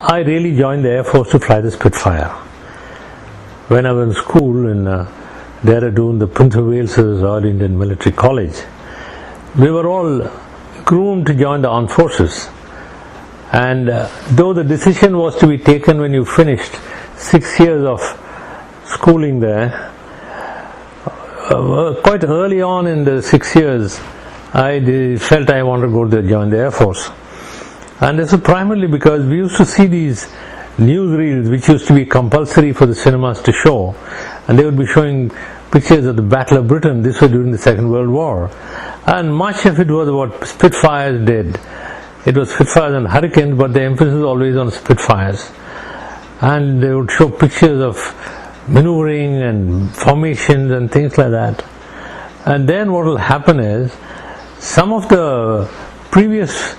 I really joined the Air Force to fly the Spitfire. When I was in school in Dehradun, the Prince of Wales's Royal Indian Military College, we were all groomed to join the armed forces. And though the decision was to be taken when you finished 6 years of schooling there, quite early on in the 6 years, I felt I wanted to go to join the Air Force. And this was primarily because we used to see these newsreels which used to be compulsory for the cinemas to show, and they would be showing pictures of the Battle of Britain. This was during the Second World War, and much of it was what Spitfires did. It was Spitfires and Hurricanes, but the emphasis was always on Spitfires, and they would show pictures of maneuvering and formations and things like that. And then what will happen is some of the previous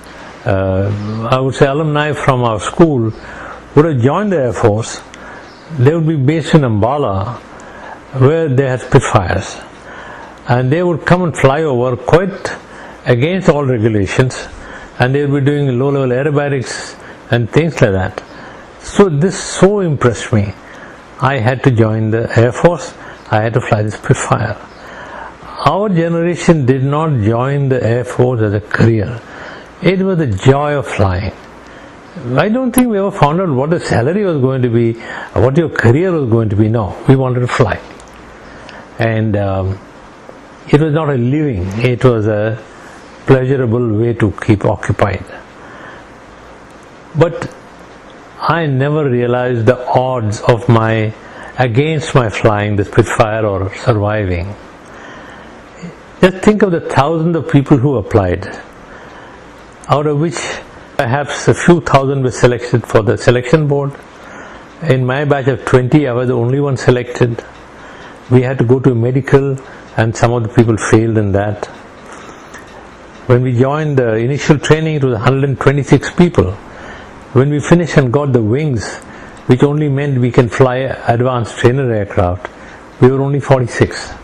I would say alumni from our school would have joined the Air Force. They would be based in Ambala, where they had Spitfires, and they would come and fly over quite against all regulations, and they would be doing low-level aerobatics and things like that. So this so impressed me. I had to join the Air Force. I had to fly the Spitfire. Our generation did not join the Air Force as a career. It was the joy of flying. I don't think we ever found out what the salary was going to be, what your career was going to be. No, we wanted to fly. And it was not a living, it was a pleasurable way to keep occupied. But I never realized the odds of against my flying the Spitfire or surviving. Just think of the thousands of people who applied, out of which perhaps a few thousand were selected for the selection board. In my batch of 20, I was the only one selected. We had to go to a medical, and some of the people failed in that. When we joined the initial training, it was 126 people. When we finished and got the wings, which only meant we can fly advanced trainer aircraft, we were only 46.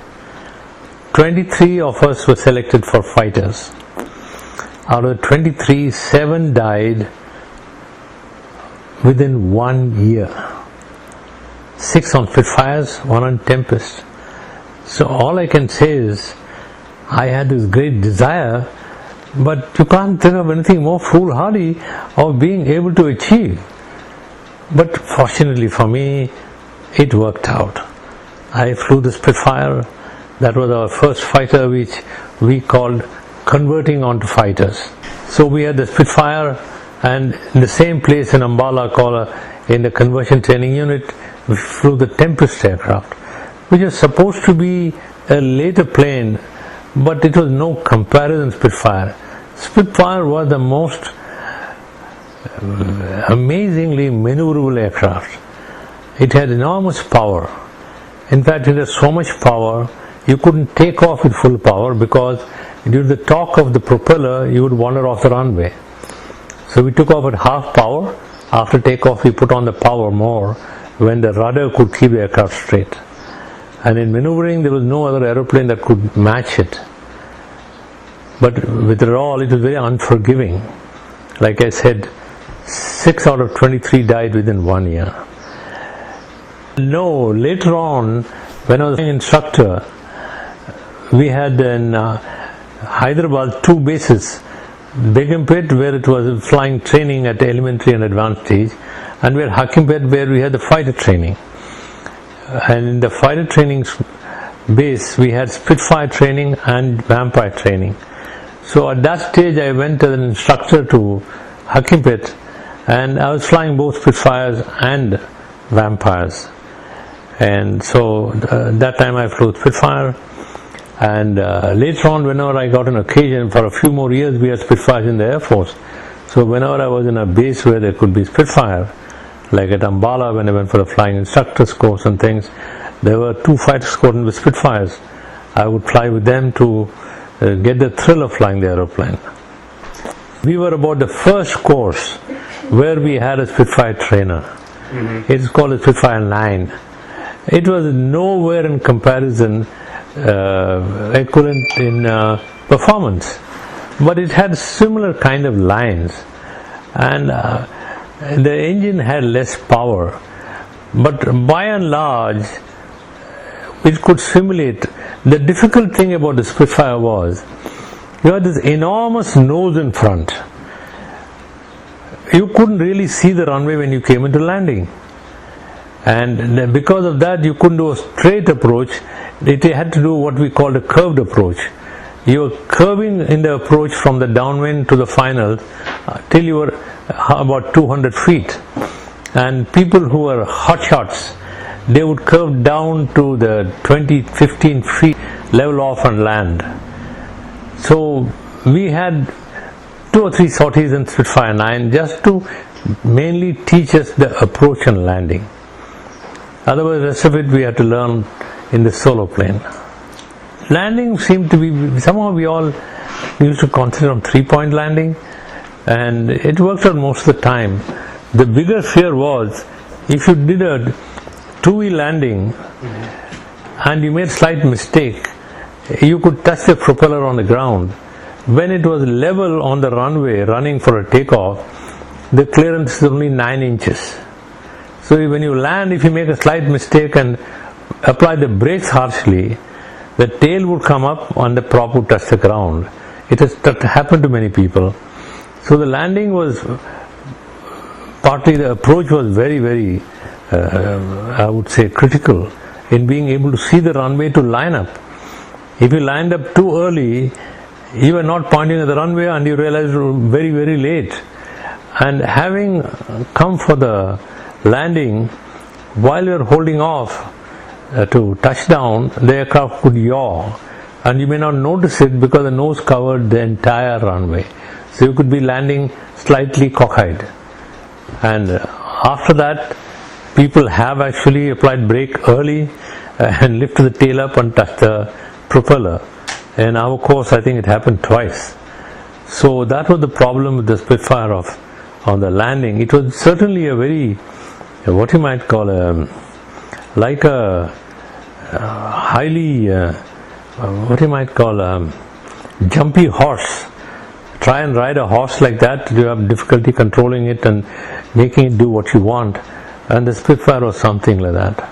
23 of us were selected for fighters. Out of 23, 7 died within 1 year. 6 on Spitfires, 1 on Tempest. So all I can say is, I had this great desire, but you can't think of anything more foolhardy of being able to achieve. But fortunately for me, it worked out. I flew the Spitfire. That was our first fighter, which we called converting onto fighters. So we had the Spitfire, and in the same place in Ambala, in the conversion training unit, we flew the Tempest aircraft, which was supposed to be a later plane, but it was no comparison Spitfire. Spitfire was the most amazingly maneuverable aircraft. It had enormous power. In fact, it had so much power, you couldn't take off with full power, because due to the torque of the propeller, you would wander off the runway. So we took off at half power. After takeoff, we put on the power more when the rudder could keep the aircraft straight. And in maneuvering, there was no other aeroplane that could match it. But with it all, it was very unforgiving. Like I said, 6 out of 23 died within 1 year. No, later on, when I was an instructor, we had in Hyderabad 2 bases. Begumpet, where it was flying training at elementary and advanced stage, and we had Hakimpet, where we had the fighter training. And in the fighter training base, we had Spitfire training and Vampire training. So at that stage, I went as an instructor to Hakimpet, and I was flying both Spitfires and Vampires. And so that time I flew Spitfire. And later on, whenever I got an occasion, for a few more years we had Spitfires in the Air Force. So whenever I was in a base where there could be Spitfire, like at Ambala when I went for a flying instructor's course and things, there were 2 fighter squadrons with Spitfires. I would fly with them to get the thrill of flying the aeroplane. We were about the first course where we had a Spitfire trainer. It's called a Spitfire 9. It was nowhere in comparison equivalent in performance, but it had similar kind of lines, and the engine had less power, but by and large it could simulate. The difficult thing about the Spitfire was you had this enormous nose in front. You couldn't really see the runway when you came into landing, and because of that you couldn't do a straight approach. It had to do what we called a curved approach. You were curving in the approach from the downwind to the final till you were about 200 feet, and people who were hotshots, they would curve down to the 20-15 feet, level off and land. So we had 2 or 3 sorties in Spitfire 9 just to mainly teach us the approach and landing. Otherwise, the rest of it we had to learn in the solo plane. Landing seemed to be, somehow we all used to concentrate on 3-point landing, and it worked out most of the time. The bigger fear was if you did a 2V landing and you made a slight mistake, you could touch the propeller on the ground. When it was level on the runway running for a takeoff, the clearance is only 9 inches. So when you land, if you make a slight mistake and apply the brakes harshly, the tail would come up and the prop would touch the ground. It has happened to many people. So the landing was, partly the approach was very, very, I would say, critical in being able to see the runway to line up. If you lined up too early, you were not pointing at the runway and you realized you were very, very late. And having come for the landing, while you are holding off to touchdown, the aircraft could yaw, and you may not notice it because the nose covered the entire runway. So you could be landing slightly cockeyed. And after that, people have actually applied brake early and lifted the tail up and touched the propeller. In our course, I think it happened twice. So that was the problem with the Spitfire on the landing. It was certainly a very, what you might call like a highly, what you might call a jumpy horse. Try and ride a horse like that, you have difficulty controlling it and making it do what you want. And the Spitfire was something like that.